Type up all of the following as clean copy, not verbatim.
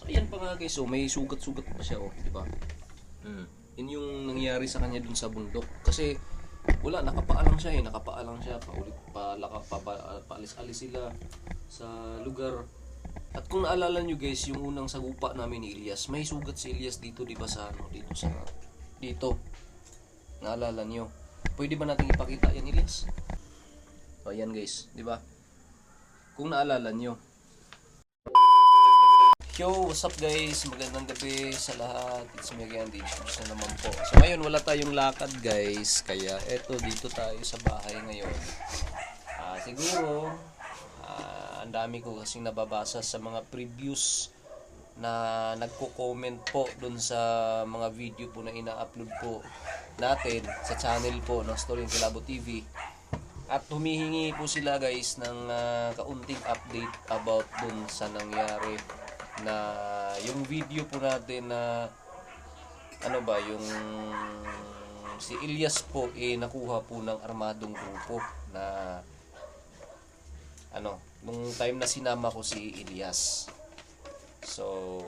Ayan pa nga guys, oh, may sugat-sugat pa siya, oh, di ba? Yun yung nangyari sa kanya dun sa bundok. Kasi wala, nakapaalang siya eh, nakapaalang siya, paalis-alis sila sa lugar. At kung naalala nyo guys, yung unang sagupa namin ni Elias, may sugat si Elias dito, di ba, sa ano, dito. Naalala nyo? Pwede ba natin ipakita yan, Elias? O, yan guys, di ba? Kung naalala nyo. Yo, what's up guys? Magandang gabi sa lahat. It's me again, DJ na naman po. So ngayon wala tayong lakad guys, kaya eto dito tayo sa bahay ngayon. Siguro ang dami ko kasing nababasa sa mga previews na nagko-comment po dun sa mga video po na ina-upload po natin sa channel po ng Story ng Kilabo TV. At humihingi po sila guys ng kaunting update about dun sa nangyari na yung video po natin na ano ba, yung si Elias po nakuha po ng armadong grupo na ano, nung time na sinama ko si Elias. So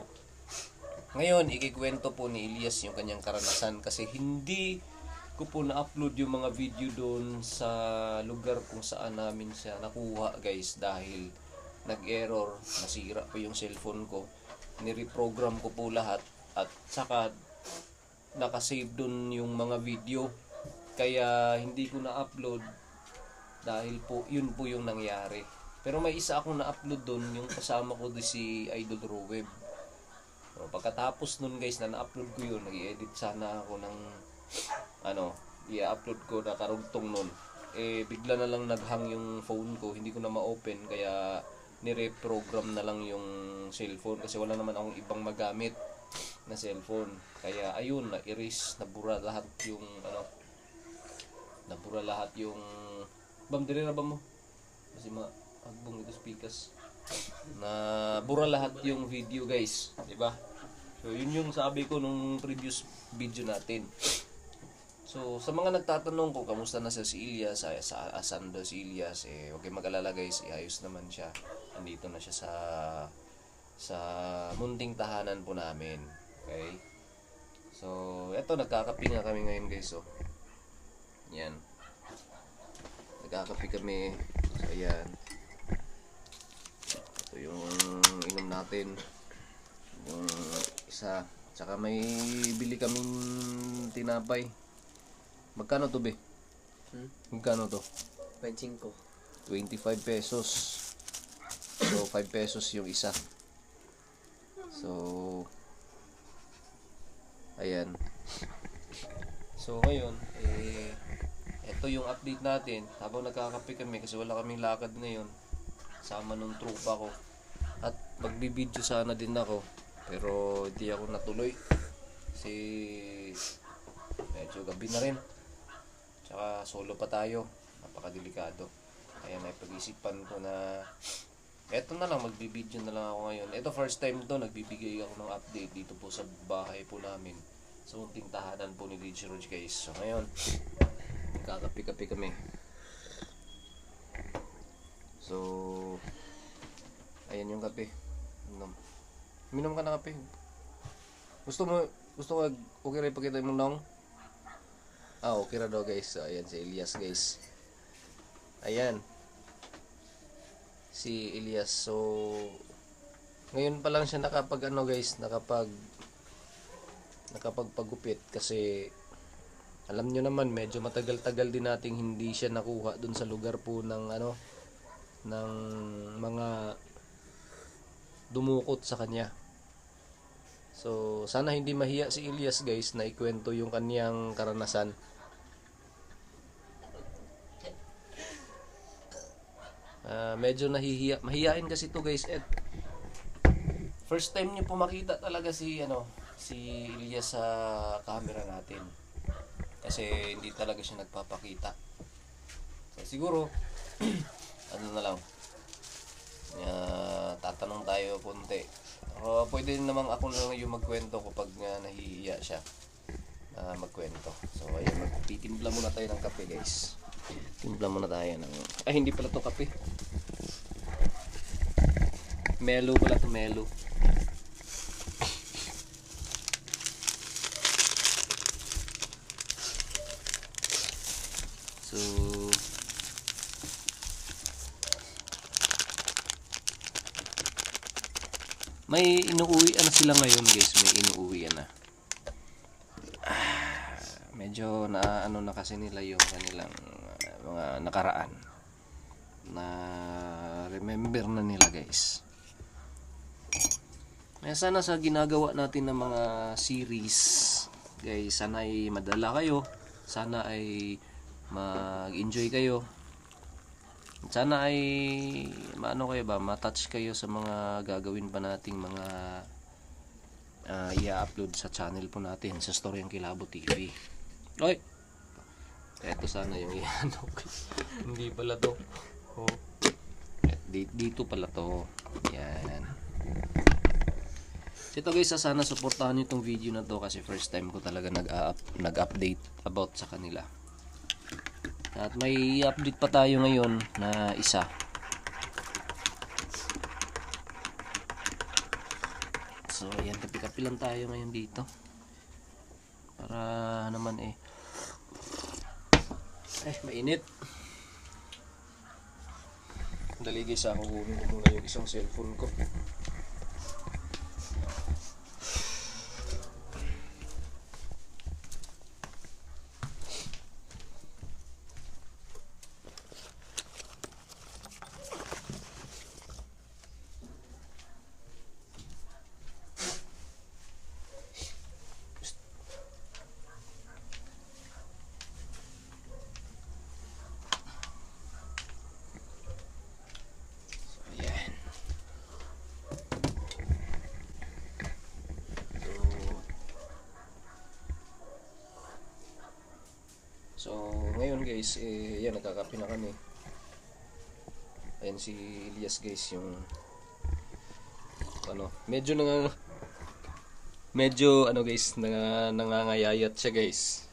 ngayon ikikwento po ni Elias yung kanyang karanasan kasi hindi ko po na-upload yung mga video doon sa lugar kung saan namin siya nakuha guys, dahil nag-error, nasira po yung cellphone ko, ni-reprogram ko po lahat at saka nakasave dun yung mga video, kaya hindi ko na-upload dahil po yun po yung nangyari. Pero may isa akong na-upload dun, yung kasama ko di si Idol Roweb. So, pagkatapos nun guys na na-upload ko yun, nag-i-edit sana ako ng ano, i-upload ko na karugtong nun, bigla na lang naghang yung phone ko, hindi ko na ma-open, kaya ni-reprogram na lang yung cellphone kasi wala naman akong ibang magamit na cellphone. Kaya ayun, na-erase, nabura lahat yung ano, nabura lahat yung dire na ba mo? Kasi maagbong ito speakers. Nabura lahat yung video guys, di ba? So yun yung sabi ko nung previous video natin. So, sa mga nagtatanong ko, kamusta na si Elias, asan daw si Elias, huwag kayong mag-alala guys, ayos naman siya. Andito na siya sa munting tahanan po namin. Okay? So, eto, nagkakape nga kami ngayon guys, oh. Yan. Nagkakape kami. So, ayan. Ito yung inom natin. Yung isa. Tsaka may bili kaming tinapay. Magkano to be? Magkano to? 25. 25 pesos. So 5 pesos yung isa. So ayan. So ngayon ito yung update natin habang nagkakape kami kasi wala kaming lakad ngayon. Sama nung tropa ko. At magbibideo sana din ako, pero hindi ako natuloy. Kasi medyo gabi na rin. Tsaka solo pa tayo, napakadelikado. Kaya naipag-isipan ko na eto na lang, magbibideo na lang ako ngayon. Ito first time to, nagbibigay ako ng update dito po sa bahay po namin, sa munting tahanan po ni DJ Roach guys. So ngayon, magkakape-kape kami. So ayan yung kape. Minom ka na kape. Gusto ko okay rin pakita mo nong? Okay na daw guys. So, ayan si Elias guys. Ayan. Si Elias. So, ngayon pa lang siya nakapagpagupit kasi alam nyo naman medyo matagal-tagal din nating hindi siya nakuha dun sa lugar po ng ano, ng mga dumukot sa kanya. So, sana hindi mahiya si Elias guys na ikwento yung kanyang karanasan. Medyo mahihiyain kasi to guys. First time niyo po makita talaga si Elias sa camera natin. Kasi hindi talaga siya nagpapakita. So, siguro ano na lang. Tatanong tayo konti. Pwede naman ako lang yung magkwento kapag nahihiya siya magkwento. So ayun, magtitimpla muna tayo ng kape guys. Timpla muna tayo ng hindi pala to kape. Melo pala to, melo. may inuuwi na sila ngayon guys, may inuuwi na. Medyo na ano na kasi nila yung kanilang mga nakaraan. Na remember na nila guys. Kaya sana sa ginagawa natin ng mga series guys, sana ay madala kayo, sana ay mag-enjoy kayo, sana ay maano kayo ba, matouch kayo sa mga gagawin pa nating mga i-upload sa channel po natin sa Storyang Kilabot TV. Oy, eto sana yung ano hindi pala to. Oh. Dito pala to. Yan. So ito guys, sana suportahan nyo itong video na to kasi first time ko talaga nag-update about sa kanila. At may update pa tayo ngayon na isa. So ayan, kapi-kapi lang tayo ngayon dito. Para naman mainit. Dali guys, ako kunin ko muna yung isang cellphone ko. So, ngayon guys, yan, nagkakape na kami. Ayan si Elias guys, yung ano, medyo guys, nangangayayat siya guys.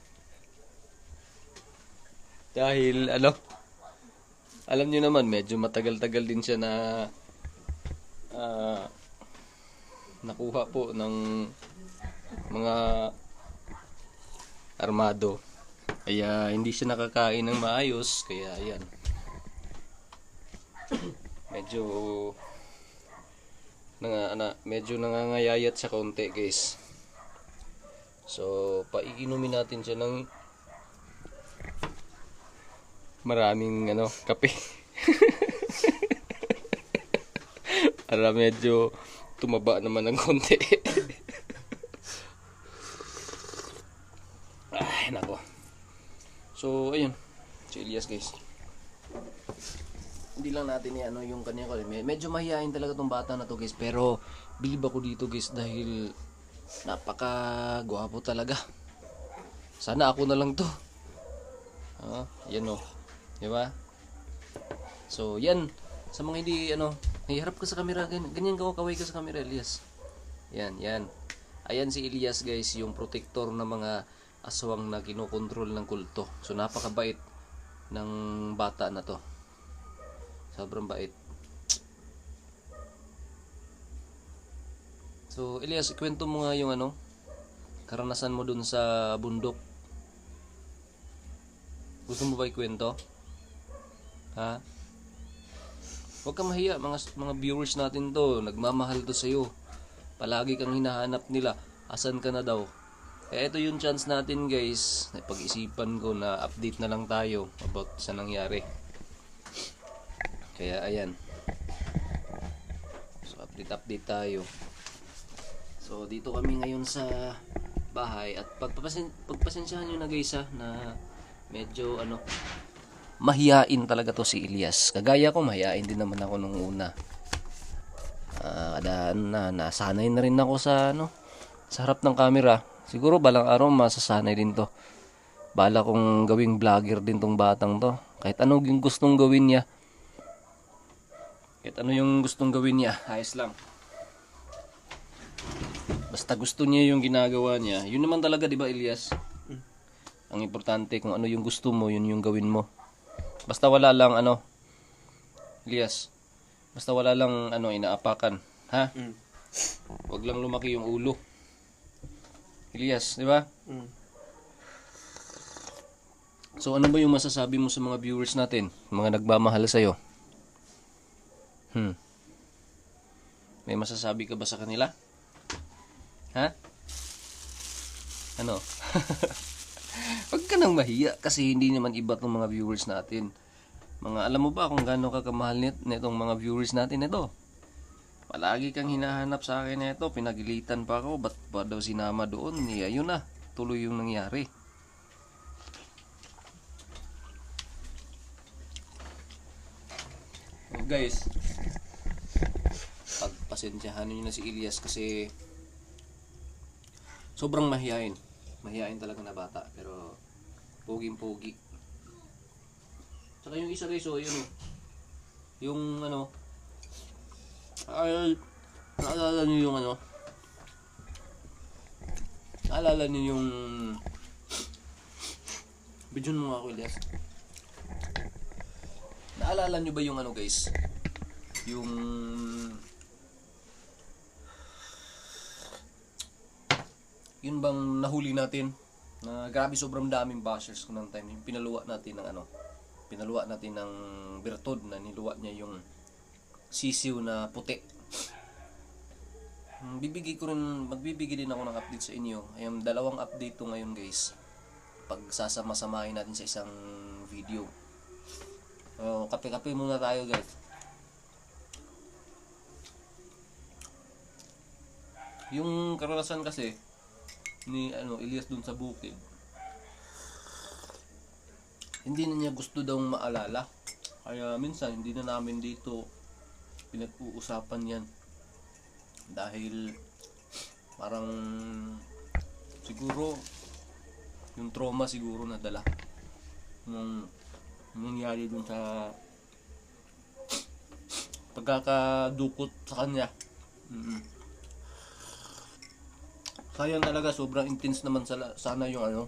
Dahil alam niyo naman, medyo matagal-tagal din siya na nakuha po ng mga armado. Kaya hindi siya nakakain ng maayos, kaya ayan. Medyo nangangayayat sa konti, guys. So, paiinumin natin siya ng maraming kape. Para medyo tumaba naman ng konti. Ay, nako. So, ayun. Si Elias, guys. Hindi lang natin yung kanya ko. Medyo mahihain talaga tong bata na to, guys. Pero, bilib ako dito, guys. Dahil, napaka-gwapo talaga. Sana ako na lang to. Yan o. Diba? So, yan. Sa mga hindi, nahiharap ka sa camera. Ganyan kaway ka sa camera, Elias. Yan. Ayan si Elias, guys. Yung protector ng mga aswang na kinokontrol ng kulto. So napakabait ng bata na to. Sobrang bait. So Elias, ikwento mo nga yung karanasan mo dun sa bundok. Gusto mo ba ikwento? Ha? Huwag kang mahiya, mga viewers natin to. Nagmamahal to sa'yo. Palagi kang hinahanap nila. Asan ka na daw? Ito yung chance natin, guys. Napag-isipan ko na update na lang tayo about sa nangyari. Kaya ayan. So update tayo. So dito kami ngayon sa bahay. At pagpasensyahan nyo na, guys, na medyo mahiyain talaga to si Elias. Kagaya ko, mahiyain din naman ako nung una. Nasanay na rin ako sa sa harap ng camera. Siguro balang araw masasanay din to. Bala kong gawing vlogger din tong batang to. Kahit ano yung gustong gawin niya. Ayos lang. Basta gusto niya yung ginagawa niya. Yun naman talaga, di ba, Elias? Ang importante, kung ano yung gusto mo, yun yung gawin mo. Basta wala lang Elias. Basta wala lang inaapakan, ha? Wag lang lumaki yung ulo. Elias, di ba? So ano ba yung masasabi mo sa mga viewers natin, mga nagmamahal sa iyo? May masasabi ka ba sa kanila? Ha? Ano? Huwag ka nang mahiya kasi hindi naman iba tong mga viewers natin. Alam mo ba kung gaano ka kamahal nitong mga viewers natin ito? Palagi kang hinahanap sa akin na ito, pinagilitan pa ako, ba't ba daw sinama doon? Ayun na, tuloy yung nangyari. So guys, pagpasensyahan niyo na si Elias kasi sobrang mahihain. Mahihain talaga na bata, pero poging-pogi. Saka yung isa guys, so yun yung ano, naalala niyo yung ano, naalala niyo yung bidyon mo nga ako, Elias. Naalala niyo ba yung ano guys, yung yun bang nahuli natin na grabe sobrang daming bashers ko ng time, yung pinaluwa natin ng ano, pinaluwa natin ng Bertod na niluwa niya yung sisiw na puti. Magbibigay din ako ng update sa inyo. Ayun, dalawang update to ngayon guys, pag sasama-samahin natin sa isang video. Kape-kape muna tayo guys. Yung karanasan kasi ni Elias dun sa bukid, hindi na niya gusto daw maalala, kaya minsan hindi na namin dito pinag-uusapan yan dahil parang siguro yung trauma siguro nadala nung nangyari dun sa pagkakadukot sa kanya. Sayang talaga, sobrang intense naman sana yung ano,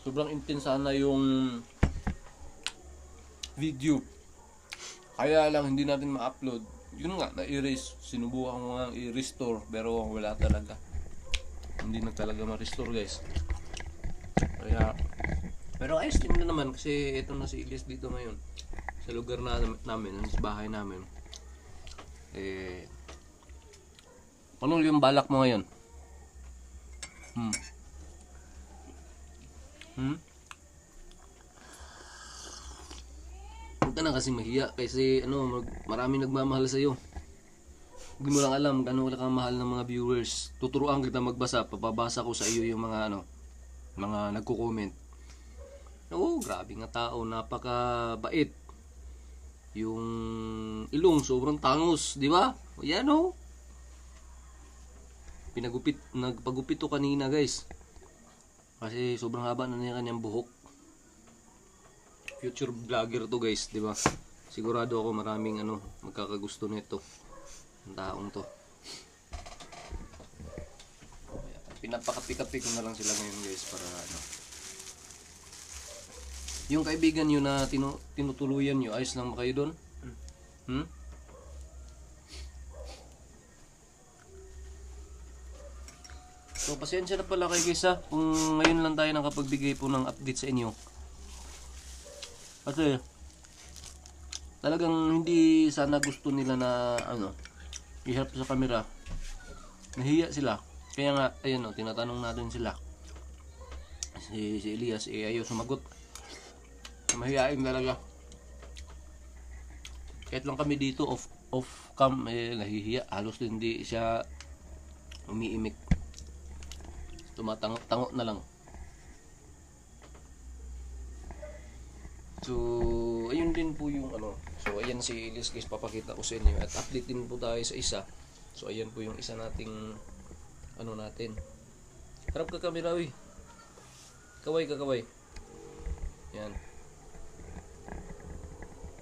sobrang intense sana yung video, kaya lang hindi natin ma-upload. Yun nga, na-erase, sinubukan ko nga i-restore pero wala talaga, hindi na talaga ma-restore guys. Kaya pero ayos din na naman kasi ito na si Elias dito ngayon sa lugar namin, sa bahay namin. Ano yung balak mo ngayon? Huwag ka na kasi mahiya kasi maraming nagmamahal sa iyo. Hindi mo lang alam gaano wala kang mahal ng mga viewers. Tuturuan kita magbasa, papabasa ko sa iyo yung mga mga nagko-comment. Grabe nga tao, napakabait. Yung ilong sobrang tangos, di ba? Yan nagpagupit to kanina guys. Kasi sobrang haba na niya kanyang buhok. Future vlogger to guys, di ba? Sigurado ako maraming magkakagusto nito. Ang taong to. Pinapakapi-kapi ko na lang sila ngayon guys para yung kaibigan nyo na tinutuluyan nyo, ayos lang ba kayo doon? So pasensya na pala kayo guys kung ngayon lang tayo nakapagbigay po ng update sa inyo. Kasi talagang hindi sana gusto nila na iharap sa camera. Nahiya sila. Kaya nga ayun tinatanong natin sila. Si Elias ayaw sumagot. Mahihain talaga. Kahit lang kami dito off cam nahihiya. Halos hindi siya umiimik. Tumatango na lang. So ayun din po yung So ayan si Elias guys, papakita ko sa inyo at update din po tayo sa isa. So ayan po yung isa nating natin. Harap ka camera uy. Kaway. Yan.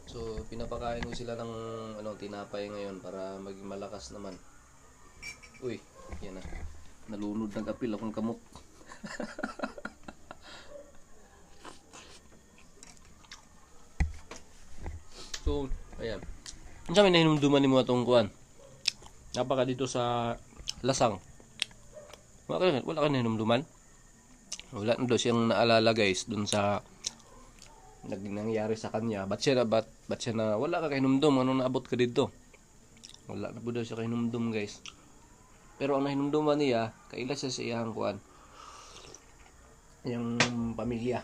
So pinapakain ko sila ng tinapay ngayon para maging malakas naman. Uy, yan na. Nalunod ng kapil akong kamok. So, ayan. Ang sabi na hinumduman ni mo itong kuwan. Napaka dito sa lasang. Wala ka na hinumduman? Wala na daw siyang naalala guys dun sa nangyari sa kanya. Ba't siya na wala ka hinumdum? Anong naabot ka dito? Wala na po daw siya kahinumdum guys. Pero ang nahinumduman niya, kaila siya sa iyang kuan. Yung pamilya.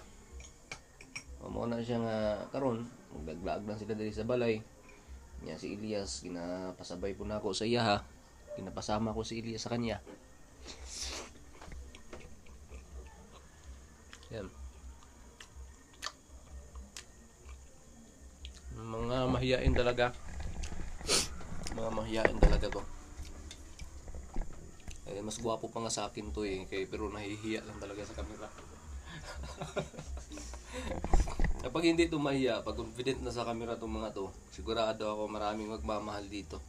Mao na siya nga karon, magdaglag lang sila diri sa balay. Nya si Elias ginapasabay po nako sa iya ha. Ginapasama ko si Elias sa kanya. Yan. Mga mahiyain talaga. Mga mahiyain talaga to. Eh, mas gwapo pa nga sa akin to eh. Pero nahihiya lang talaga sa camera. Kapag hindi to mahiya, pag confident na sa camera tong mga to, sigurado ako maraming magmamahal dito.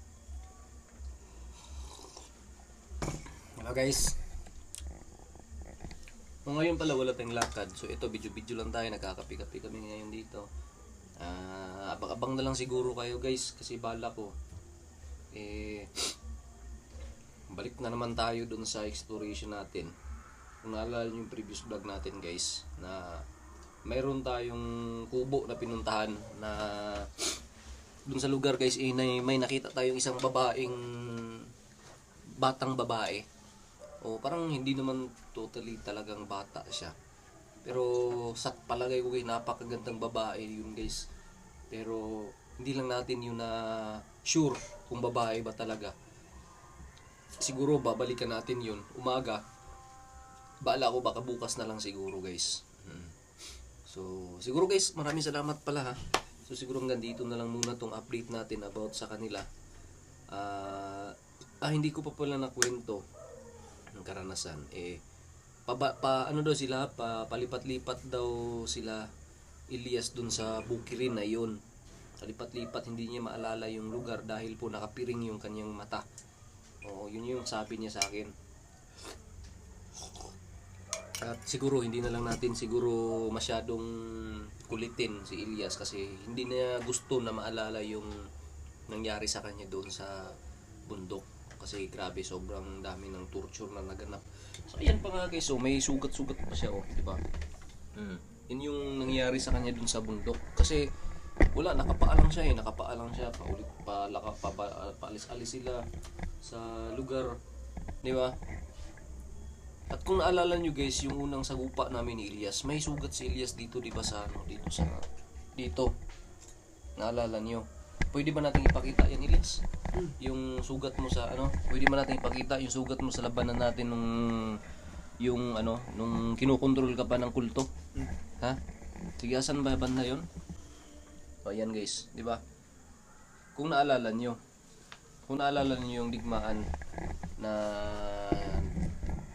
Mga guys, ngayon pala wala tayong lakad. So ito, video-video lang tayo. Nagkakapi-kapi kami ngayon dito. Abang-abang na lang siguro kayo guys. Kasi bala ko balik na naman tayo dun sa exploration natin. Kung naalala nyo yung previous vlog natin guys, na mayroon tayong kubo na pinuntahan na dun sa lugar guys, may nakita tayong isang batang babae. O parang hindi naman totally talagang bata siya. Pero sa palagay ko guys, napakagandang babae yun guys. Pero hindi lang natin yun na sure kung babae ba talaga. Siguro babalikan natin yun umaga. Baala ko baka bukas na lang siguro guys. So siguro guys, maraming salamat pala ha. So siguro hanggang dito na lang muna tong update natin about sa kanila. Hindi ko pa pala nakwento ng karanasan. Ano daw sila, palipat-lipat daw sila Elias dun sa bukirin na yun. Palipat-lipat, hindi niya maalala yung lugar dahil po nakapiring yung kanyang mata. Yun yung sabi niya sa akin. At siguro hindi na lang natin siguro masyadong kulitin si Elias kasi hindi niya gusto na maalala yung nangyari sa kanya doon sa bundok. Kasi grabe, sobrang dami ng torture na naganap. So ayan pa nga guys, may sugat-sugat pa siya, di ba? Yun yung nangyari sa kanya doon sa bundok. Kasi wala, nakapaalang siya paalis-alis sila sa lugar, di ba? At kung naalala nyo guys, yung unang sagupa namin ni Elias, may sugat si Elias dito, di ba, dito. Naalala nyo? Pwede ba natin ipakita yan, Elias? Yung sugat mo sa pwede ba natin ipakita yung sugat mo sa labanan natin nung kinukontrol ka pa ng kulto? Ha? Sige, asan ba banda yun? Ayan guys, di ba? Kung naalala nyo yung digmaan na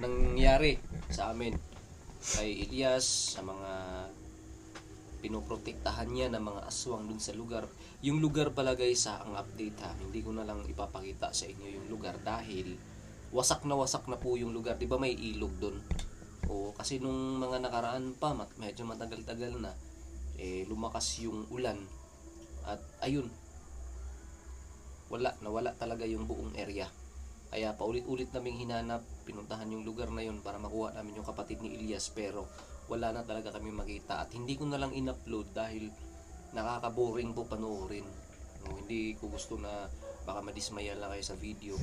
nangyari sa amin kay Elias, sa mga pinoprotektahan niya ng mga aswang dun sa lugar. Yung lugar pala guys, ang update ha, hindi ko na lang ipapakita sa inyo yung lugar dahil wasak na po yung lugar. Di ba may ilog dun? Kasi nung mga nakaraan pa, medyo matagal-tagal na, lumakas yung ulan. At ayun, nawala talaga yung buong area. Kaya paulit-ulit naming hinanap, pinuntahan yung lugar na yun para makuha namin yung kapatid ni Elias, pero wala na talaga kami makita. At hindi ko na lang in-upload dahil nakaka-boring po panoorin. Hindi ko gusto na baka madismaya lang kayo sa video.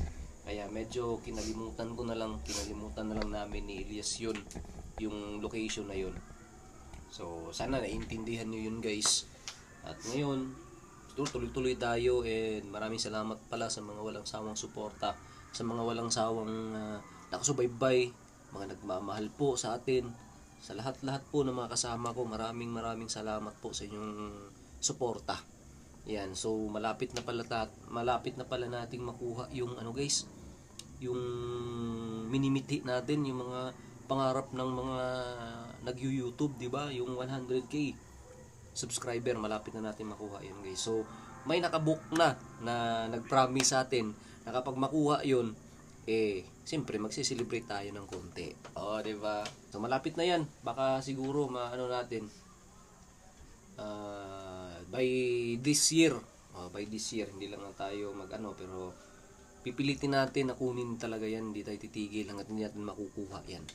Kaya medyo kinalimutan na lang namin ni Elias yung location na yun. So sana naiintindihan nyo yun guys. At ngayon, tuloy-tuloy tayo, and maraming salamat pala sa mga walang sawang suporta, sa mga walang sawang nakasubaybay, mga nagmamahal po sa atin, sa lahat-lahat po ng mga kasama ko. Maraming salamat po sa inyong suporta. Yan, so malapit na pala nating makuha yung guys, yung minimiti natin, yung mga pangarap ng mga nag-YouTube, di ba? Yung 100k subscriber, malapit na natin makuha yun guys. So may nakabook na nag-promise sa atin na kapag makuha yun, siyempre magsi-celebrate tayo ng konti. Di ba? So malapit na yan. Baka siguro natin by this year. By this year, hindi lang tayo pero pipilitin natin na kunin talaga yan. Hindi tayo titigil hanggat hindi natin makukuha yan.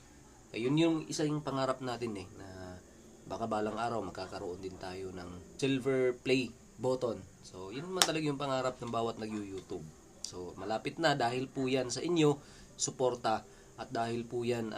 Ayun yung isa yung pangarap natin na baka balang araw magkakaroon din tayo ng silver play button. So yun naman talaga yung pangarap ng bawat nag-YouTube. So malapit na dahil po yan sa inyo, suporta, at dahil po yan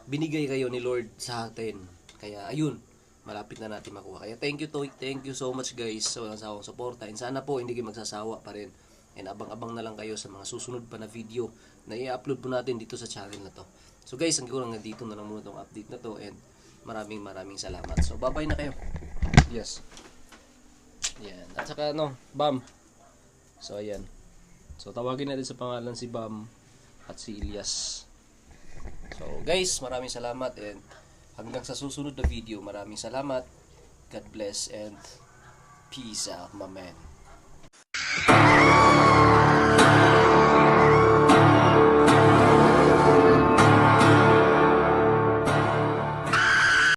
binigay kayo ni Lord sa atin. Kaya ayun, malapit na natin makuha. Kaya thank you so much guys sa walang sawang suporta. And sana po hindi kayo magsasawa pa rin. And abang-abang na lang kayo sa mga susunod pa na video na i-upload po natin dito sa channel na to. So guys, hanggang lang dito na lang muna itong update na to. And maraming salamat. So bye-bye na kayo. Yes. Yan. At saka Bam. So ayan. So tawagin natin sa pangalan si Bam at si Ilyas. So guys, maraming salamat, and hanggang sa susunod na video, maraming salamat. God bless and peace out, my man.